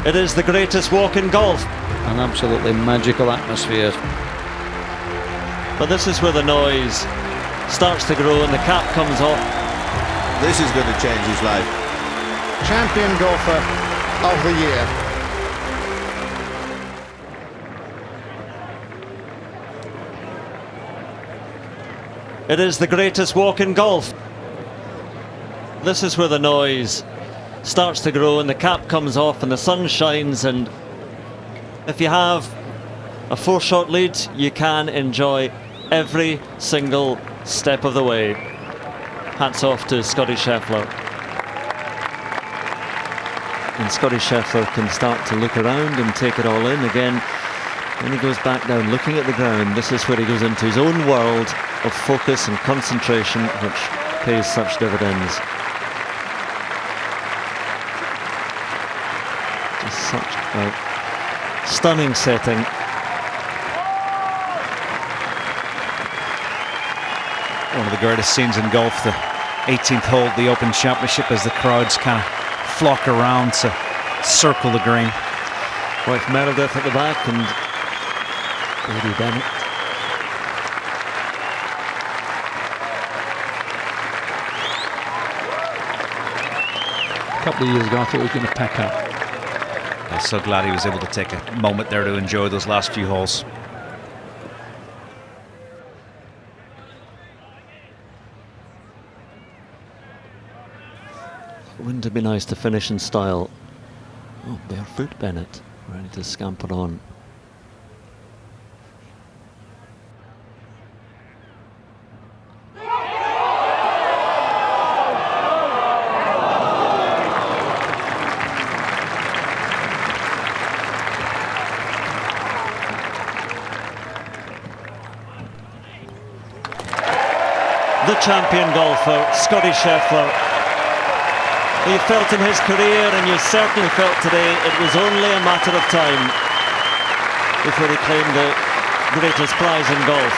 It is the greatest walk in golf. An absolutely magical atmosphere. But this is where the noise starts to grow and the cap comes off. This is going to change his life. Champion golfer of the year. It is the greatest walk in golf. This is where the noise starts to grow and the cap comes off and the sun shines, and if you have a 4-shot lead, you can enjoy every single step of the way. Hats off to Scottie Scheffler. And Scottie Scheffler can start to look around and take it all in again. When he goes back down looking at the ground, this is where he goes into his own world of focus and concentration, which pays such dividends. Just such a stunning setting. One of the greatest scenes in golf, the 18th hole of the Open Championship, as the crowds kind of flock around to circle the green. Wife Meredith at the back and Lady Bennett. A couple of years ago I thought he was going to pack up. I'm so glad he was able to take a moment there to enjoy those last few holes. Wouldn't it be nice to finish in style? Oh, barefoot Bennett, ready to scamper on. The champion golfer, Scottie Scheffler. He felt in his career, and you certainly felt today, it was only a matter of time before he claimed the greatest prize in golf.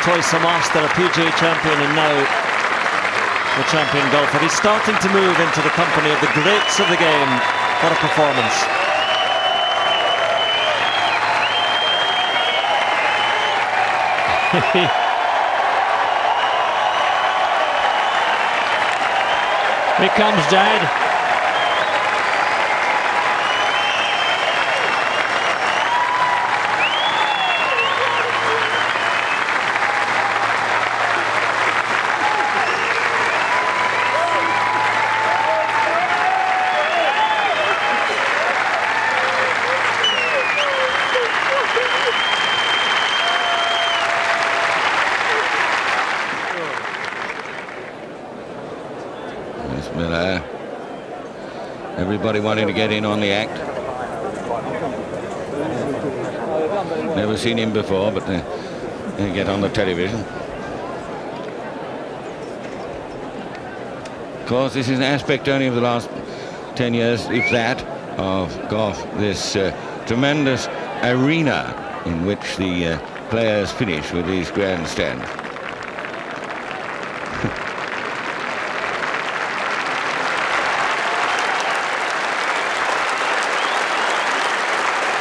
Twice a master, a PGA champion, and now the champion golfer. He's starting to move into the company of the greats of the game. What a performance. Here comes Dad. Everybody wanting to get in on the act. Never seen him before, but they get on the television. Of course, this is an aspect only of the last 10 years, if that, of golf. This tremendous arena in which the players finish with these grandstands.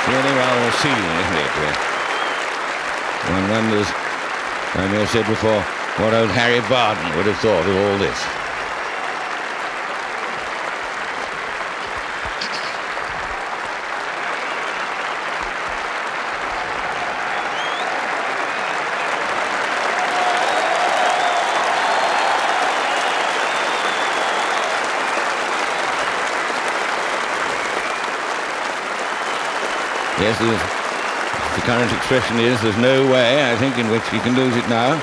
Really rather ceiling, isn't it? One wonders, I may have said before, what old Harry Barden would have thought of all this. Yes, the current expression is there's no way, I think, in which he can lose it now.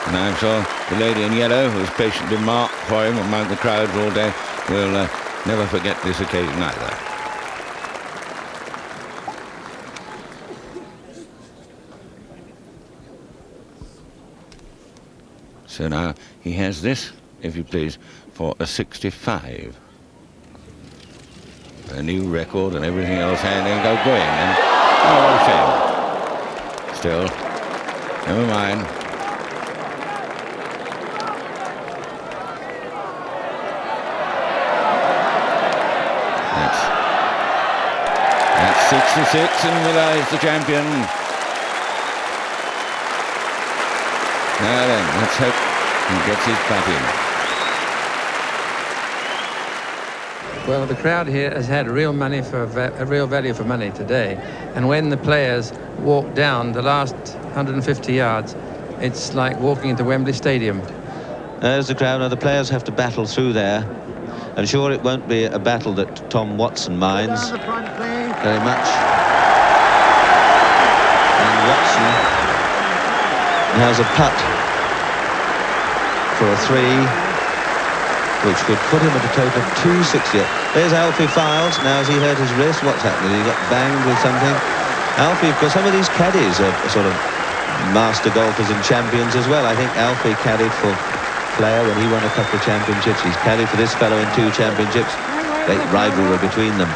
And I'm sure the lady in yellow, who has patiently marked for him among the crowds all day, will never forget this occasion either. So now he has this, if you please, for a 65. A new record and everything else, and then go going. And, oh, what a shame. Still, never mind. 66 and Miller is the champion. Now then, let's hope he gets his putt in. Well, the crowd here has had real value for money today, and when the players walk down the last 150 yards, it's like walking into Wembley Stadium. There's the crowd. Now the players have to battle through there, and sure, it won't be a battle that Tom Watson minds very much. And Watson has a putt for a 3, which would put him at a total of 260. There's Alfie Files. Now, has he hurt his wrist? What's happening? He got banged with something? Alfie, because some of these caddies are sort of master golfers and champions as well. I think Alfie caddied for Flair when he won a couple of championships. He's caddied for this fellow in 2 championships. Great rivalry between them,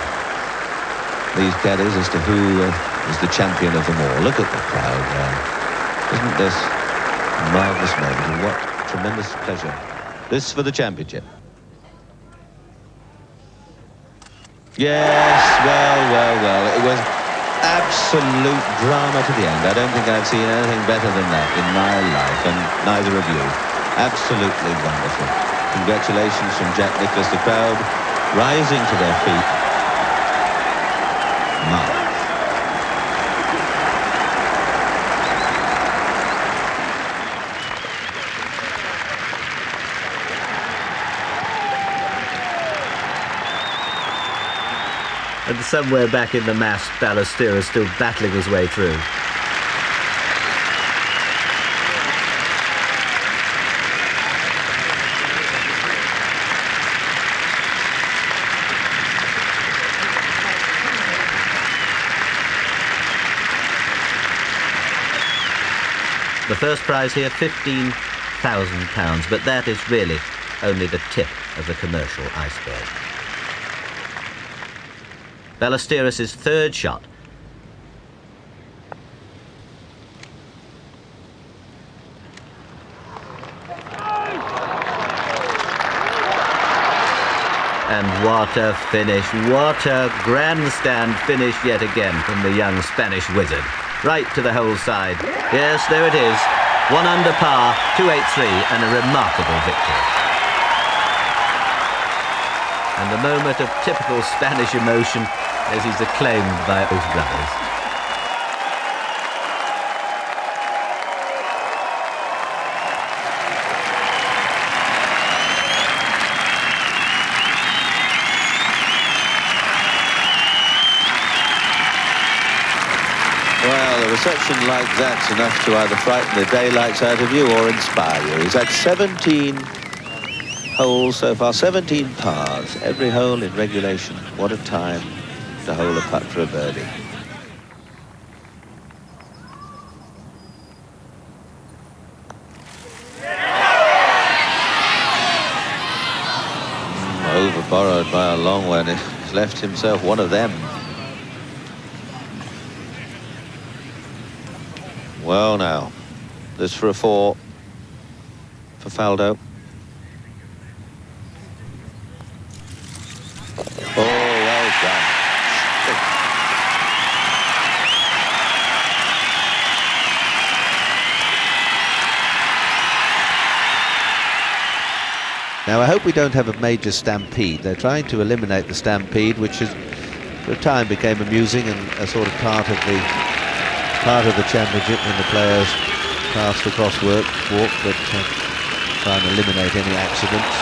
these caddies, as to who is the champion of them all. Look at the crowd there. Isn't this a marvellous moment? And what tremendous pleasure. This for the championship. Yes, well. It was absolute drama to the end. I don't think I've seen anything better than that in my life, and neither of you. Absolutely wonderful. Congratulations from Jack Nicklaus. The crowd rising to their feet. Marvellous. And somewhere back in the mass, Ballester is still battling his way through. The first prize here, £15,000, but that is really only the tip of the commercial iceberg. Ballesteros' third shot. And what a finish, what a grandstand finish yet again from the young Spanish wizard. Right to the hole side. Yes, there it is. 1 under par, 283, and a remarkable victory. And a moment of typical Spanish emotion as he's acclaimed by his brothers. Well, a reception like that's enough to either frighten the daylights out of you or inspire you. He's had 17 holes so far, 17 pars, every hole in regulation. What a time to hole a putt for a birdie. Over borrowed by a long way, and he's left himself one of them. Well now, this for a 4 for Faldo. Oh, well done. Now, I hope we don't have a major stampede. They're trying to eliminate the stampede, which is, for a time, became amusing and a sort of part of the championship when the players passed across walk, but try and eliminate any accidents.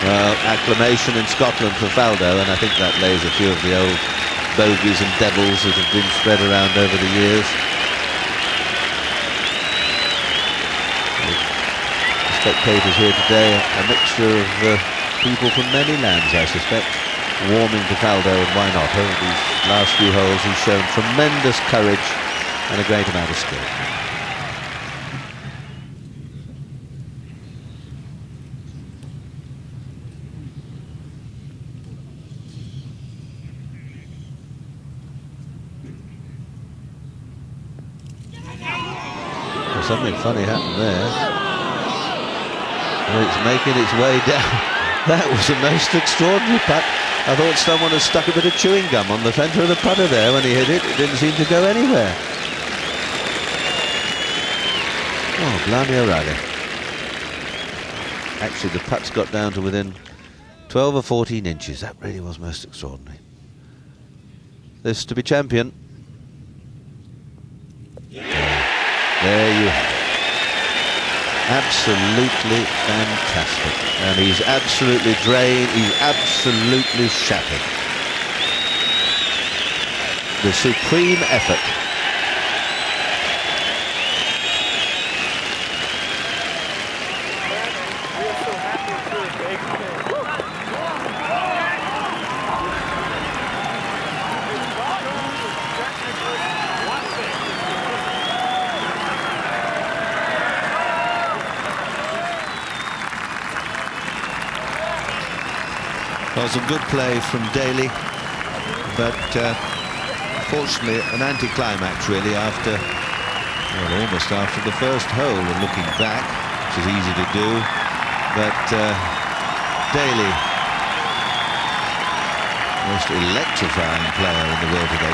Well, acclamation in Scotland for Faldo, and I think that lays a few of the old bogeys and devils that have been spread around over the years. The spectators here today, a mixture of people from many lands, I suspect, warming to Faldo, and why not? Over these last few holes he's shown tremendous courage and a great amount of skill. Something funny happened there. Well, it's making its way down. That was a most extraordinary putt. I thought someone had stuck a bit of chewing gum on the centre of the putter there when he hit it. It didn't seem to go anywhere. Oh, blimey O'Reilly. Actually, the putts got down to within 12 or 14 inches. That really was most extraordinary. This to be champion. There you have it. Absolutely fantastic. And he's absolutely drained. He's absolutely shattered. The supreme effort. Well, some good play from Daly, but fortunately an anticlimax really after, well, almost after the first hole, and looking back, which is easy to do, but Daly, most electrifying player in the world today.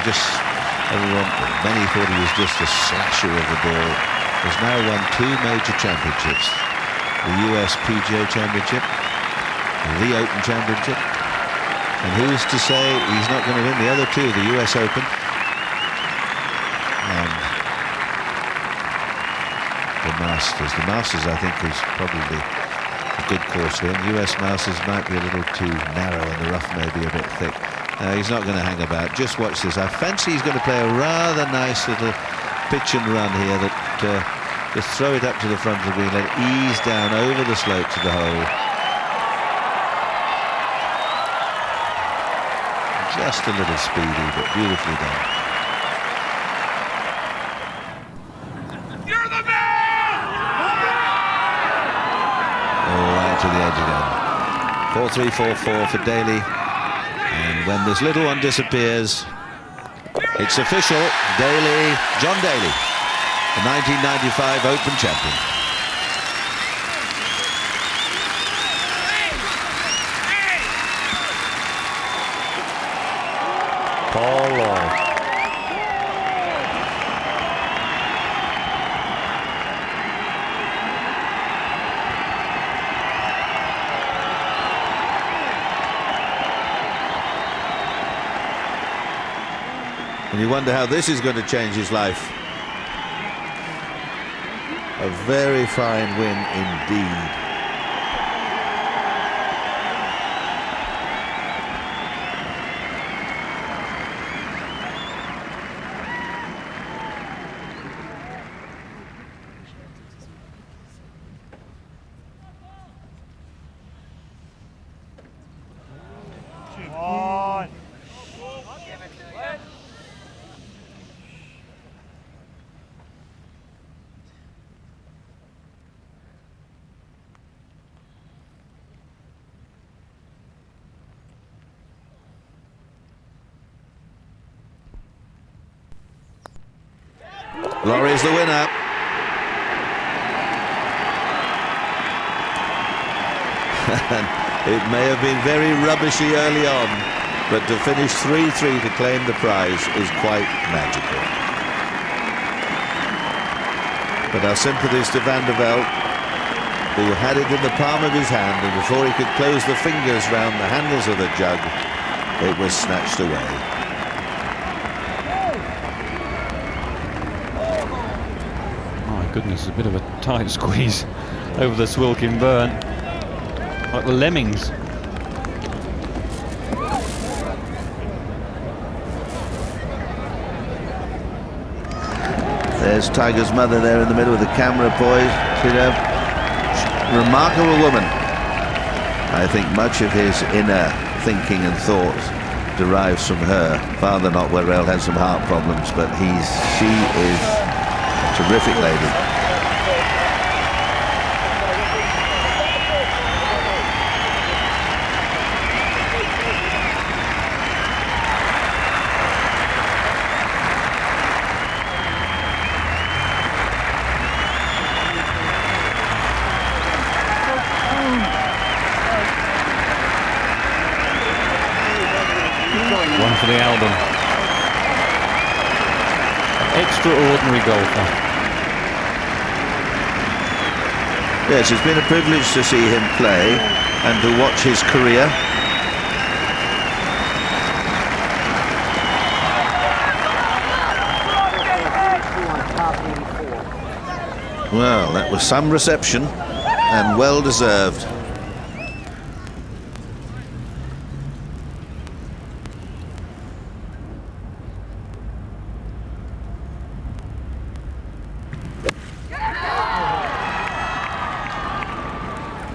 Many thought he was just a slasher of the ball. Has now won 2 major championships, the US PGA Championship, the Open Championship, and who's to say he's not going to win the other 2, the US Open and the Masters. The Masters, I think, is probably a good course for him. US Masters might be a little too narrow and the rough may be a bit thick. He's not going to hang about. Just watch this. I fancy he's going to play a rather nice little pitch and run here that just throw it up to the front of the green, let it ease down over the slope to the hole. Just a little speedy, but beautifully done. You're the man! All right to the edge again. 4-3-4-4 for Daly. And when this little one disappears, it's official. Daly, John Daly, the 1995 Open champion. Paul Lloyd. And you wonder how this is going to change his life. A very fine win indeed. Laurie's the winner. It may have been very rubbishy early on, but to finish 3-3 to claim the prize is quite magical. But our sympathies to Van der Velde, who had it in the palm of his hand, and before he could close the fingers round the handles of the jug, it was snatched away. Goodness, a bit of a tight squeeze over the Swilkin burn, like the lemmings. There's Tiger's mother there in the middle with the camera poised. She's a remarkable woman. I think much of his inner thinking and thoughts derives from her. Father not well had some heart problems, but she is a terrific lady. for the album. Extraordinary golfer. Yes, it's been a privilege to see him play and to watch his career. Well, that was some reception and well deserved.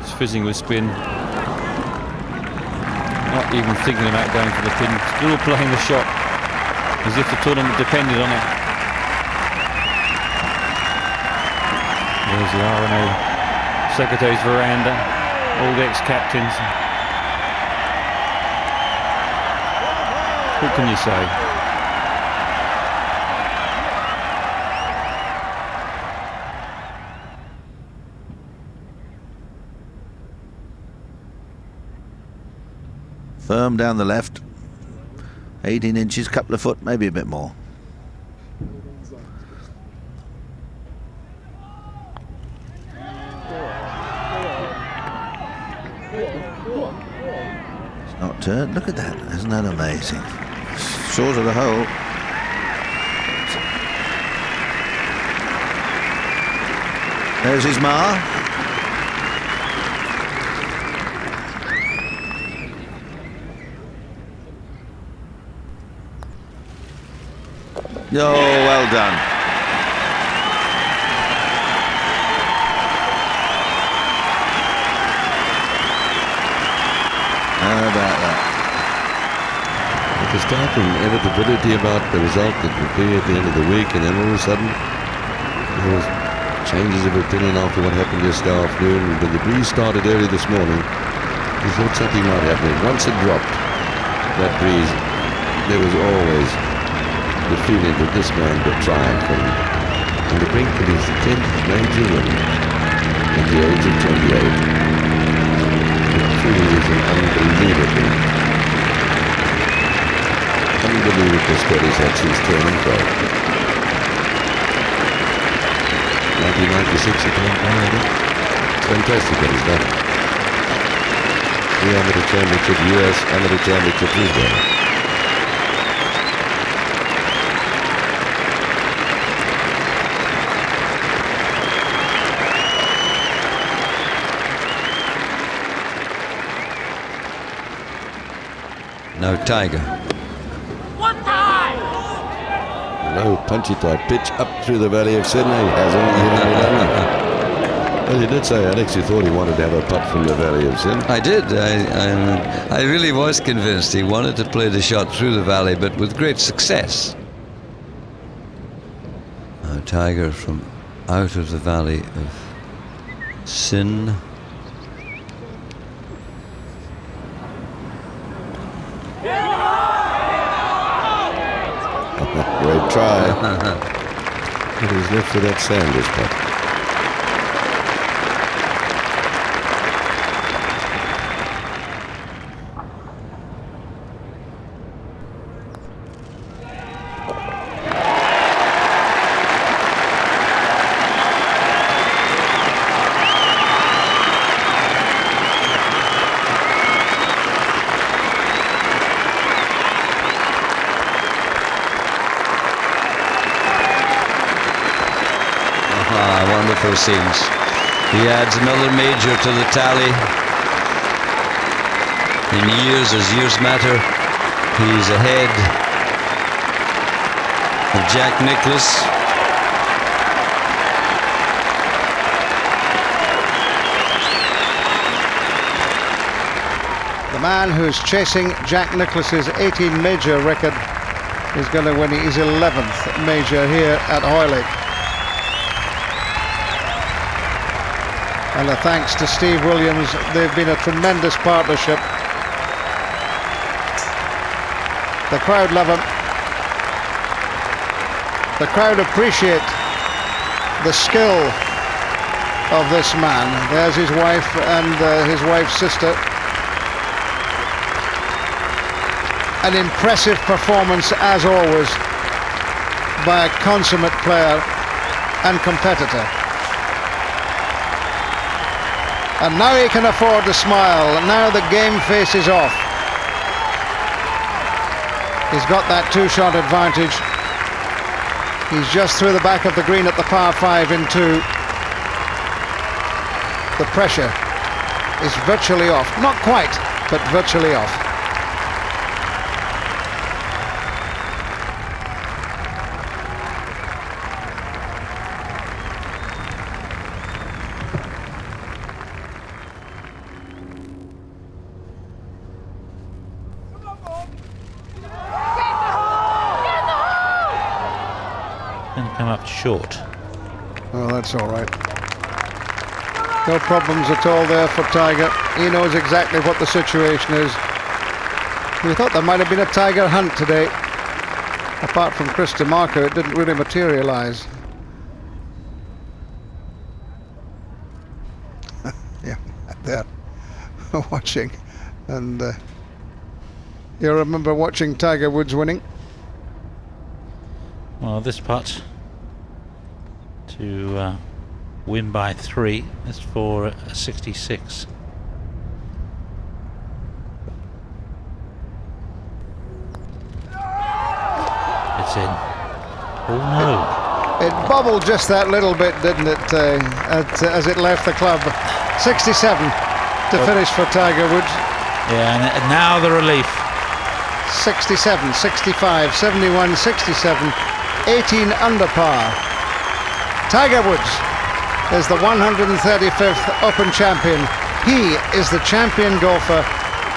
It's fizzing with spin. Not even thinking about going for the pin. Still playing the shot as if the tournament depended on it. There's the R&A Secretary's veranda, all the ex-captains. What can you say? Firm down the left. 18 inches, couple of foot, maybe a bit more. Not turned. Look at that. Isn't that amazing? Short of the hole. There's his mar. Oh, well done. How about that? To start with inevitability about the result that would be at the end of the week, and then all of a sudden there was changes of opinion after what happened yesterday afternoon. When the breeze started early this morning, we thought something might happen. Once it dropped, that breeze, there was always the feeling that this man would triumph on the brink of his 10th major win at the age of 28. It truly is an unbelievable Scotties had since turning pro. 1996 he turned pro, I think. It's fantastic what he's done. The amateur championship, US amateur championship, he's done it. No Tiger. No punchy type pitch up through the valley of Sydney. Hasn't even done it. Well, you did say, Alex, you thought he wanted to have a putt from the valley of Sydney. I did. I really was convinced he wanted to play the shot through the valley, but with great success. Now Tiger from out of the valley of Sin. Great try. It was left to that Sanders putt. Scenes. He adds another major to the tally. In years, as years matter, he's ahead of Jack Nicklaus. The man who's chasing Jack Nicklaus's 18 major record is going to win his 11th major here at Hoylake. And a thanks to Steve Williams, they've been a tremendous partnership. The crowd love him. The crowd appreciate the skill of this man. There's his wife and his wife's sister. an impressive performance as always by a consummate player and competitor. And now he can afford to smile. Now the game faces off. He's got that two-shot advantage. He's just through the back of the green at the par 5 in 2. The pressure is virtually off. Not quite, but virtually off. And come up short. Oh, that's all right. No problems at all there for Tiger. He knows exactly what the situation is. We thought there might have been a Tiger hunt today. Apart from Chris DeMarco, it didn't really materialise. Yeah, there, watching. And you remember watching Tiger Woods winning? Well, this putt to win by 3 is for a 66. It's in. Oh no! It bobbled just that little bit, didn't it? As it left the club. 67 to finish for Tiger Woods. Yeah, and now the relief. 67, 65, 71, 67, 18 under par. Tiger Woods is the 135th Open champion. He is the champion golfer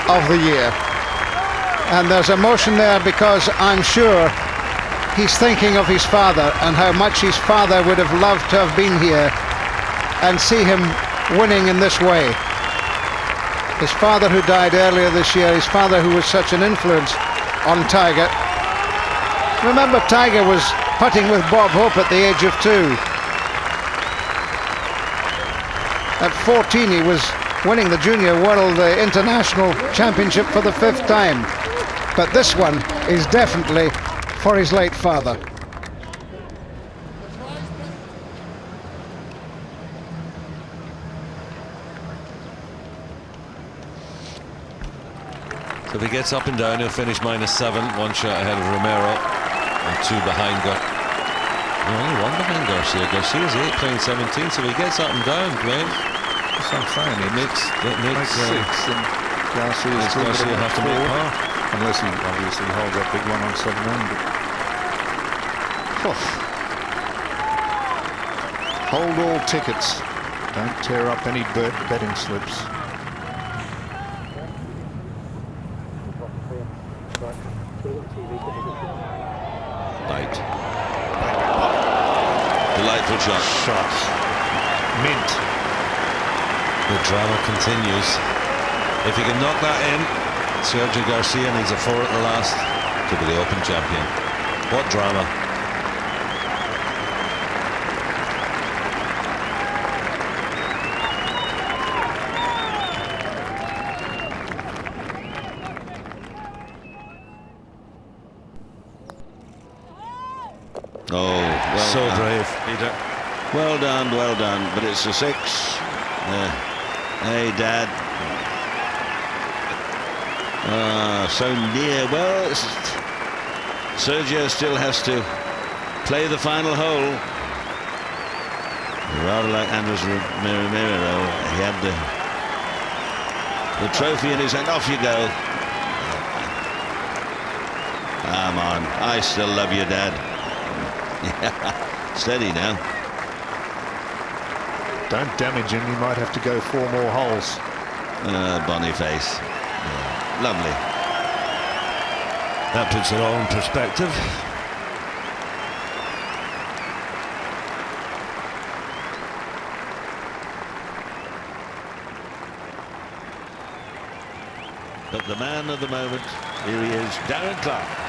of the year. And there's emotion there because I'm sure he's thinking of his father and how much his father would have loved to have been here and see him winning in this way. His father who died earlier this year, his father who was such an influence on Tiger. Remember, Tiger was putting with Bob Hope at the age of 2. At 14 he was winning the Junior World International Championship for the 5th time. But this one is definitely for his late father. So if he gets up and down, he'll finish -7, 1 shot ahead of Romero and 2 behind only 1 behind Garcia. Garcia's 8 playing 17, so he gets up and down, Dwayne. That's what I'm saying. It makes 6, and Garcia have to make par. Unless he obviously holds that big one on 7 under. Hold all tickets. Don't tear up any betting slips. Right. Delightful shot. Mint. The drama continues. If he can knock that in, Sergio Garcia needs a 4 at the last to be the Open champion. What drama. Oh, well So done, brave. Peter. Well done, but it's a 6. Hey, Dad. So near. Well, Sergio still has to play the final hole. Rather like Andres Romero, he had the trophy in his hand. Off you go. Come on, I still love you, Dad. Steady now. Don't damage him, you might have to go 4 more holes. Boniface. Yeah, lovely. That puts it all in perspective. But the man of the moment, here he is, Darren Clarke.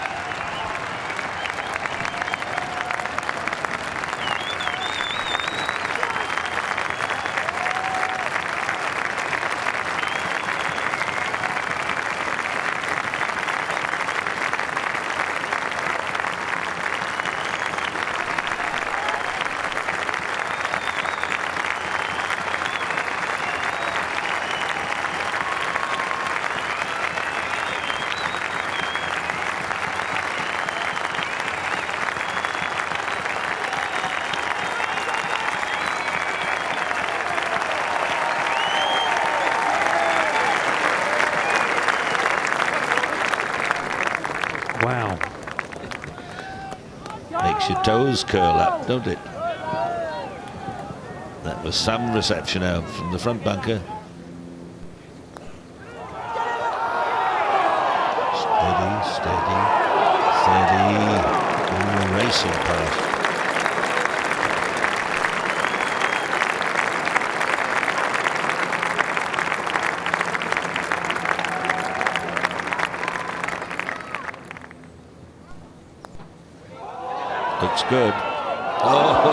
Makes your toes curl up, don't it? That was some reception out from the front bunker. Steady. Ooh, racing past. Looks good. Oh,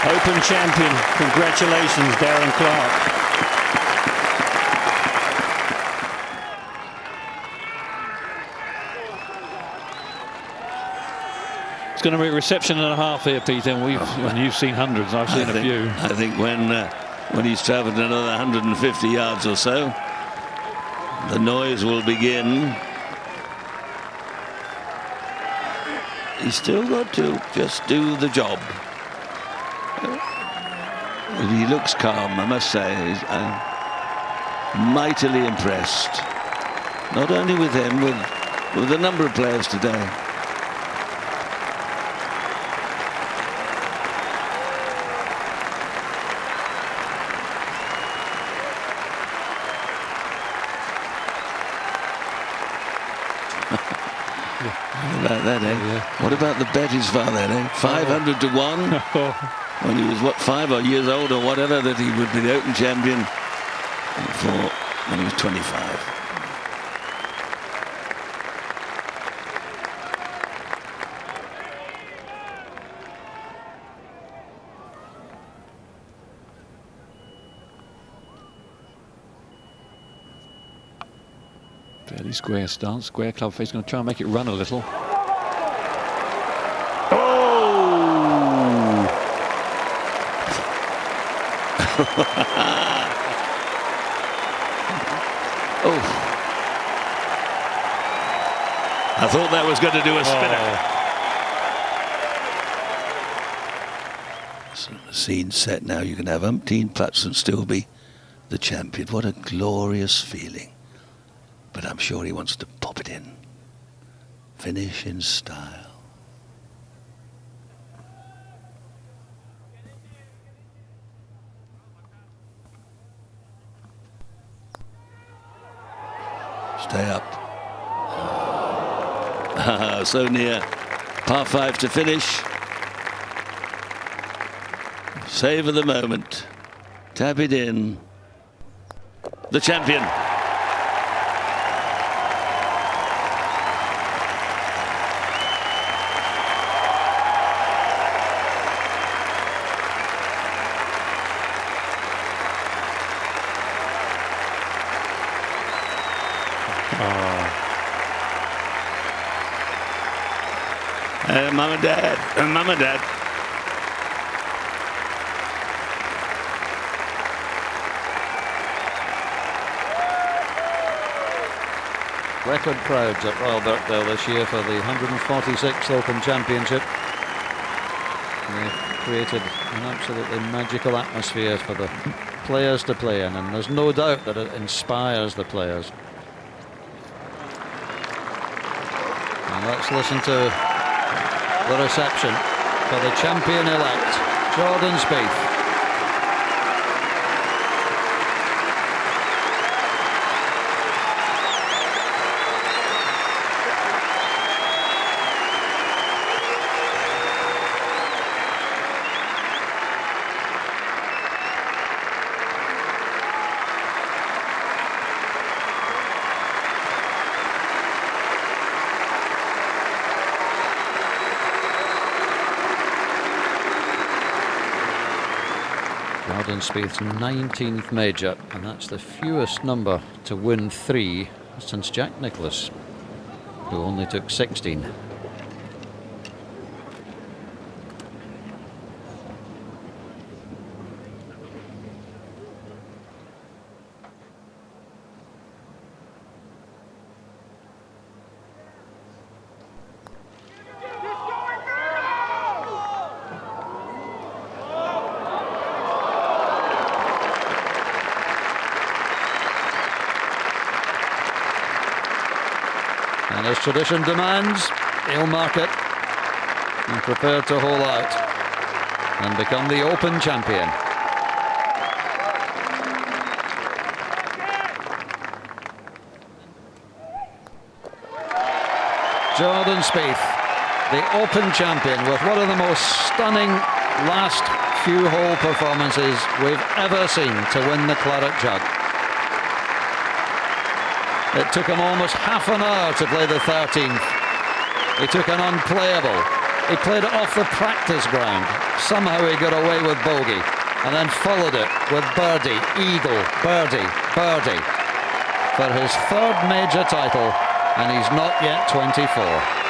Open champion. Congratulations, Darren Clarke. It's going to be a reception and a half here, Peter. And you've seen hundreds. I've seen a few. I think when he's travelled another 150 yards or so, the noise will begin. He's still got to just do the job. He looks calm, I must say. I'm mightily impressed. Not only with him, with a number of players today. What about that, eh? Yeah. What about the bet his father had, eh? 500 to 1. When he was, what, 5 years old or whatever, that he would be the Open champion when he was 25. Fairly square stance, square club face. Going to try and make it run a little. Oh, I thought that was going to do a spinner. So the scene set now. You can have umpteen putts and still be the champion. What a glorious feeling. But I'm sure he wants to pop it in. Finish in style. Stay up. So near. Par 5 to finish. Savour the moment. Tap it in. The champion. Mum and Dad. Record crowds at Royal Birkdale this year for the 146th Open Championship. They've created an absolutely magical atmosphere for the players to play in, and there's no doubt that it inspires the players. And let's listen to the reception for the champion-elect, Jordan Spieth. Jordan Spieth's 19th major, and that's the fewest number to win 3 since Jack Nicklaus, who only took 16. And as tradition demands, he'll mark it and prepare to hole out and become the Open champion. Jordan Spieth, the Open champion, with one of the most stunning last few hole performances we've ever seen to win the Claret Jug. It took him almost half an hour to play the 13th. He took an unplayable. He played it off the practice ground. Somehow he got away with bogey and then followed it with birdie, eagle, birdie, birdie for his third major title, and he's not yet 24.